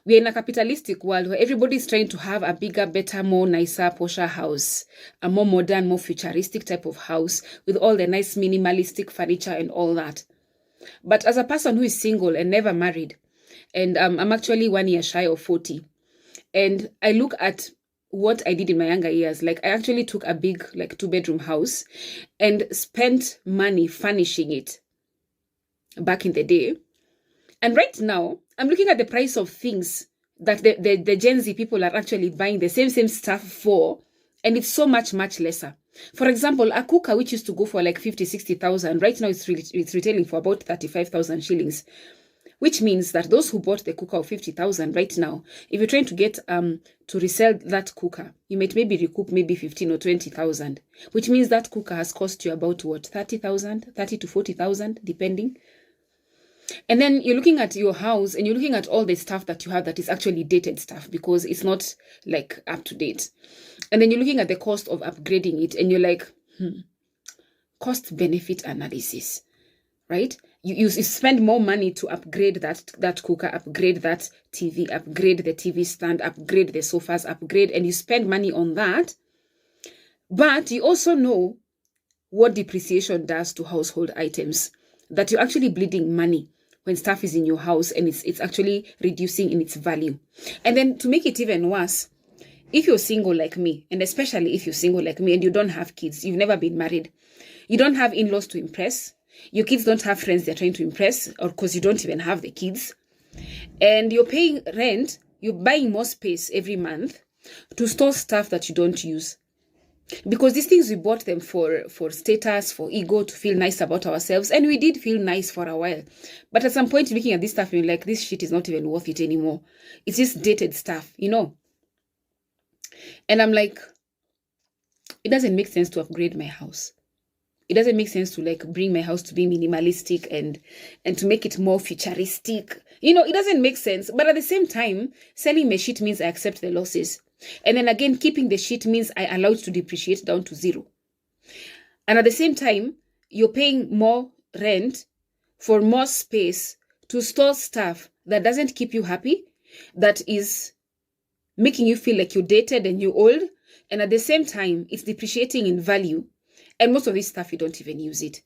We're in a capitalistic world where everybody's trying to have a bigger, better, more nicer, posher house, a more modern, more futuristic type of house with all the nice minimalistic furniture and all that. But as a person who is single and never married, and I'm actually 1 year shy of 40, and I look at what I did in my younger years, like I actually took a big, like 2-bedroom house and spent money furnishing it back in the day. And right now, I'm looking at the price of things that the Gen Z people are actually buying the same stuff for, and it's so much lesser. For example, a cooker which used to go for like 50, 60,000, right now it's retailing for about 35,000 shillings. Which means that those who bought the cooker of 50,000 right now, if you're trying to get to resell that cooker, you might maybe recoup maybe 15 or 20,000, which means that cooker has cost you about what, 30,000, 30 to 40,000, depending. And then you're looking at your house and you're looking at all the stuff that you have that is actually dated stuff because it's not like up to date. And then you're looking at the cost of upgrading it and you're like, cost benefit analysis, right? You spend more money to upgrade that cooker, upgrade that TV, upgrade the TV stand, upgrade the sofas, upgrade, and you spend money on that. But you also know what depreciation does to household items, that you're actually bleeding money when stuff is in your house and it's actually reducing in its value. And then to make it even worse, if you're single like me, and especially if you're single like me and you don't have kids, you've never been married, you don't have in-laws to impress, your kids don't have friends they're trying to impress, or because you don't even have the kids, and you're paying rent, you're buying more space every month to store stuff that you don't use. Because these things, we bought them for status, for ego, to feel nice about ourselves, and we did feel nice for a while. But at some point, looking at this stuff, you're like, this shit is not even worth it anymore. It's just dated stuff, you know? And I'm like, it doesn't make sense to upgrade my house. It doesn't make sense to like bring my house to be minimalistic and to make it more futuristic. You know, it doesn't make sense. But at the same time, selling my shit means I accept the losses. And then again, keeping the shit means I allow it to depreciate down to 0. And at the same time, you're paying more rent for more space to store stuff that doesn't keep you happy, that is making you feel like you're dated and you're old. And at the same time, it's depreciating in value. And most of this stuff, you don't even use it.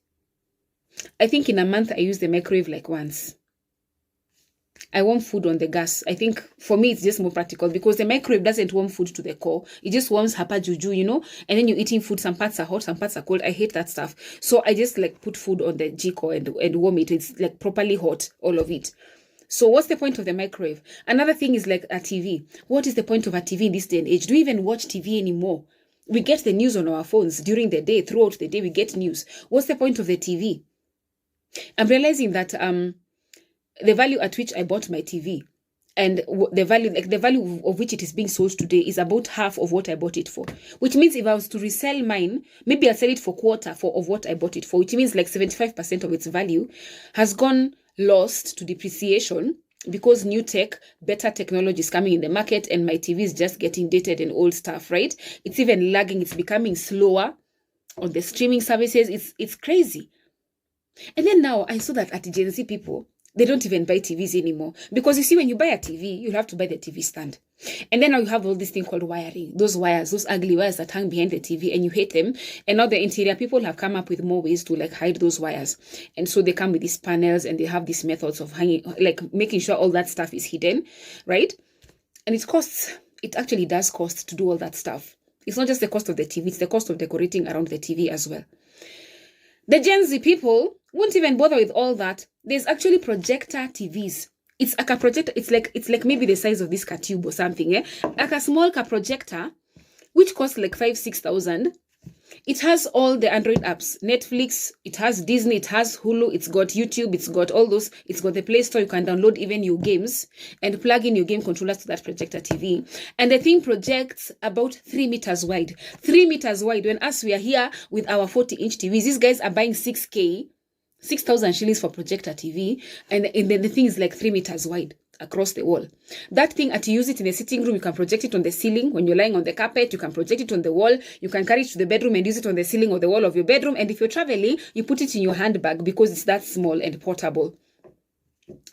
I think in a month, I use the microwave like once. I warm food on the gas. I think for me, it's just more practical because the microwave doesn't warm food to the core. It just warms hapa juju, you know? And then you're eating food. Some parts are hot, some parts are cold. I hate that stuff. So I just like put food on the jiko and warm it. It's like properly hot, all of it. So what's the point of the microwave? Another thing is like a TV. What is the point of a TV in this day and age? Do we even watch TV anymore? We get the news on our phones during the day. Throughout the day, we get news. What's the point of the TV? I'm realizing that the value at which I bought my TV and the value of which it is being sold today is about half of what I bought it for. Which means if I was to resell mine, maybe I'll sell it for quarter of what I bought it for, which means like 75% of its value has gone lost to depreciation because new tech, better technology is coming in the market and my TV is just getting dated and old stuff, right? It's even lagging. It's becoming slower on the streaming services. It's crazy. And then now I saw that at Gen Z people, they don't even buy TVs anymore. Because you see, when you buy a TV, you have to buy the TV stand. And then now you have all this thing called wiring. Those wires, those ugly wires that hang behind the TV and you hate them. And now the interior people have come up with more ways to like hide those wires. And so they come with these panels and they have these methods of hanging, like making sure all that stuff is hidden, right? And it actually does cost to do all that stuff. It's not just the cost of the TV, it's the cost of decorating around the TV as well. The Gen Z people won't even bother with all that. There's actually projector TVs. It's like a projector. It's like maybe the size of this car tube or something. Like a small car projector, which costs like 5,000-6,000. It has all the Android apps, Netflix, it has Disney, it has Hulu, it's got YouTube, it's got all those, it's got the Play Store. You can download even your games and plug in your game controllers to that projector TV. And the thing projects about 3 meters wide. 3 meters wide. When us, we are here with our 40-inch TVs, these guys are buying 6K, 6,000 shillings for projector TV. And then the thing is like 3 meters wide across the wall. That thing, to use it in the sitting room, you can project it on the ceiling. When you're lying on the carpet, you can project it on the wall. You can carry it to the bedroom and use it on the ceiling or the wall of your bedroom. And if you're traveling, you put it in your handbag because it's that small and portable.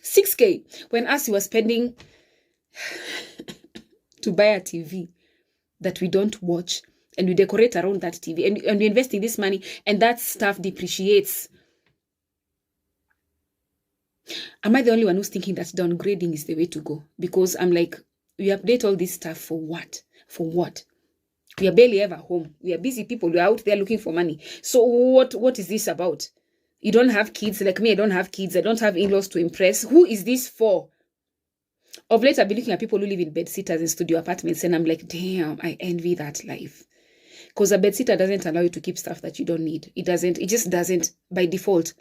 6K. When us, you were spending to buy a TV that we don't watch, and we decorate around that TV, and we invest in this money, and that stuff depreciates. Am I the only one who's thinking that downgrading is the way to go? Because I'm like, we update all this stuff for what? For what? We are barely ever home. We are busy people. We are out there looking for money. So what is this about? You don't have kids. Like me, I don't have kids. I don't have in-laws to impress. Who is this for? Of late, I've been looking at people who live in bed-sitters in studio apartments, and I'm like, damn, I envy that life. Because a bed-sitter doesn't allow you to keep stuff that you don't need. It doesn't. It just doesn't by default.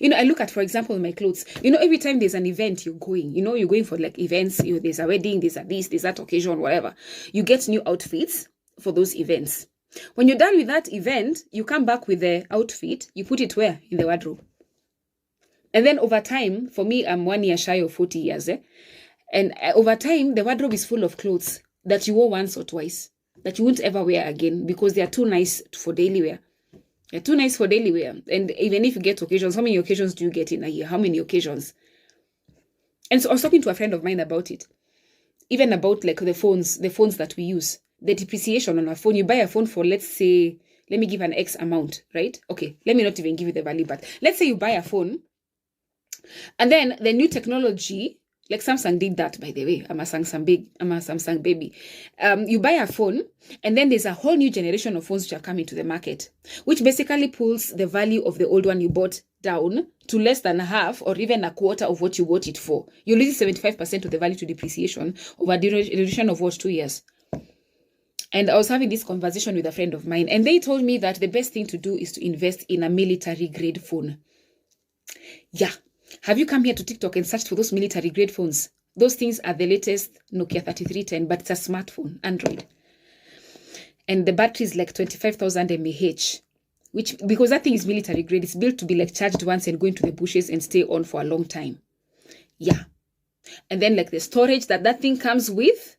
You know, I look at, for example, my clothes. You know, every time there's an event you're going, you know, you're going for like events, there's a wedding, there's a this, there's that occasion, whatever. You get new outfits for those events. When you're done with that event, you come back with the outfit, you put it where? In the wardrobe. And then over time, for me, I'm 1 year shy of 40 years, and over time, the wardrobe is full of clothes that you wore once or twice, that you won't ever wear again because they are too nice for daily wear. They're too nice for daily wear. And even if you get occasions, how many occasions do you get in a year? How many occasions? And so I was talking to a friend of mine about it. Even about like the phones that we use. The depreciation on a phone. You buy a phone for, let's say, let me give an X amount, right? Okay, let me not even give you the value, but let's say you buy a phone, and then the new technology, like Samsung did that, by the way. I'm a Samsung baby. You buy a phone, and then there's a whole new generation of phones which are coming to the market, which basically pulls the value of the old one you bought down to less than half or even a quarter of what you bought it for. You lose 75% of the value to depreciation over a duration of what, 2 years. And I was having this conversation with a friend of mine, and they told me that the best thing to do is to invest in a military-grade phone. Yeah. Have you come here to TikTok and searched for those military-grade phones? Those things are the latest Nokia 3310, but it's a smartphone, Android. And the battery is like 25,000 mAh, which, because that thing is military-grade, it's built to be like charged once and go into the bushes and stay on for a long time. Yeah. And then like the storage that thing comes with,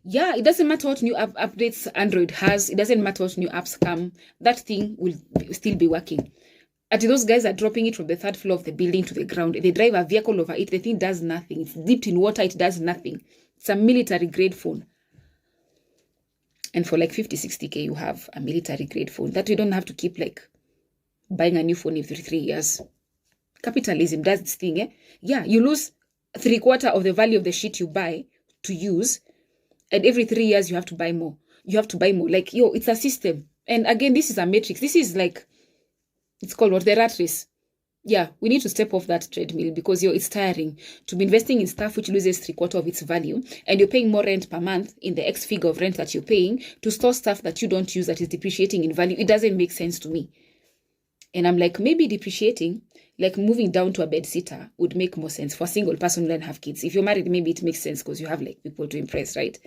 yeah, it doesn't matter what new updates Android has. It doesn't matter what new apps come. That thing will still be working. And those guys are dropping it from the 3rd floor of the building to the ground. They drive a vehicle over it. The thing does nothing. It's dipped in water. It does nothing. It's a military-grade phone. And for like 50, 60K, you have a military-grade phone. That you don't have to keep like buying a new phone every 3 years. Capitalism does this thing, eh? Yeah, you lose 3/4 of the value of the shit you buy to use. And every 3 years, you have to buy more. You have to buy more. Like, it's a system. And again, this is a matrix. This is like, it's called what? The rat race. Yeah, we need to step off that treadmill because it's tiring to be investing in stuff which loses 3/4 of its value, and you're paying more rent per month in the X figure of rent that you're paying to store stuff that you don't use that is depreciating in value. It doesn't make sense to me. And I'm like, maybe depreciating, like moving down to a bed sitter would make more sense for a single person who doesn't have kids. If you're married, maybe it makes sense because you have like people to impress, right?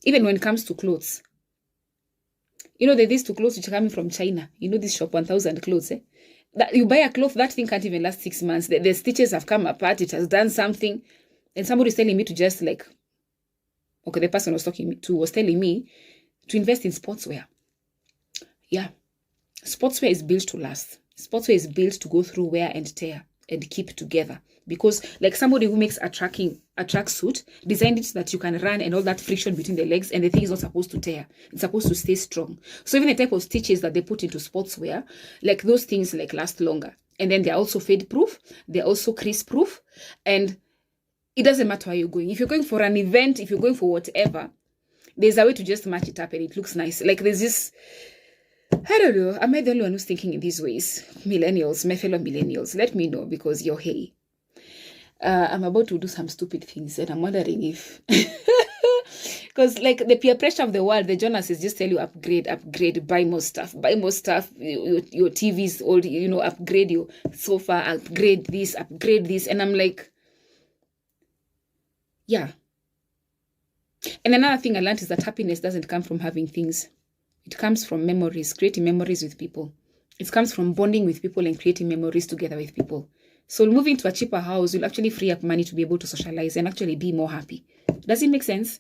Even when it comes to clothes. You know, these two clothes which are coming from China. You know, this shop 1,000 clothes, eh? That you buy a cloth, that thing can't even last 6 months. The stitches have come apart. It has done something. And somebody's telling me to just like, okay, the person I was talking to was telling me to invest in sportswear. Yeah. Sportswear is built to last. Sportswear is built to go through wear and tear and keep together. Because like somebody who makes a tracksuit designed it so that you can run and all that friction between the legs, and the thing is not supposed to tear. It's supposed to stay strong. So even the type of stitches that they put into sportswear, like those things like last longer. And then they're also fade proof. They're also crease proof. And it doesn't matter where you're going. If you're going for an event, if you're going for whatever, there's a way to just match it up and it looks nice. Like there's this, I don't know, am I the only one who's thinking in these ways? Millennials, my fellow millennials, let me know because you're hey. I'm about to do some stupid things and I'm wondering if because like the peer pressure of the world, the Jonases just tell you upgrade, buy more stuff, your TV's old, upgrade your sofa, upgrade this, and I'm like, yeah. And another thing I learned is that happiness doesn't come from having things. It comes from memories, creating memories with people. It comes from bonding with people and creating memories together with people. So moving to a cheaper house will actually free up money to be able to socialize and actually be more happy. Does it make sense?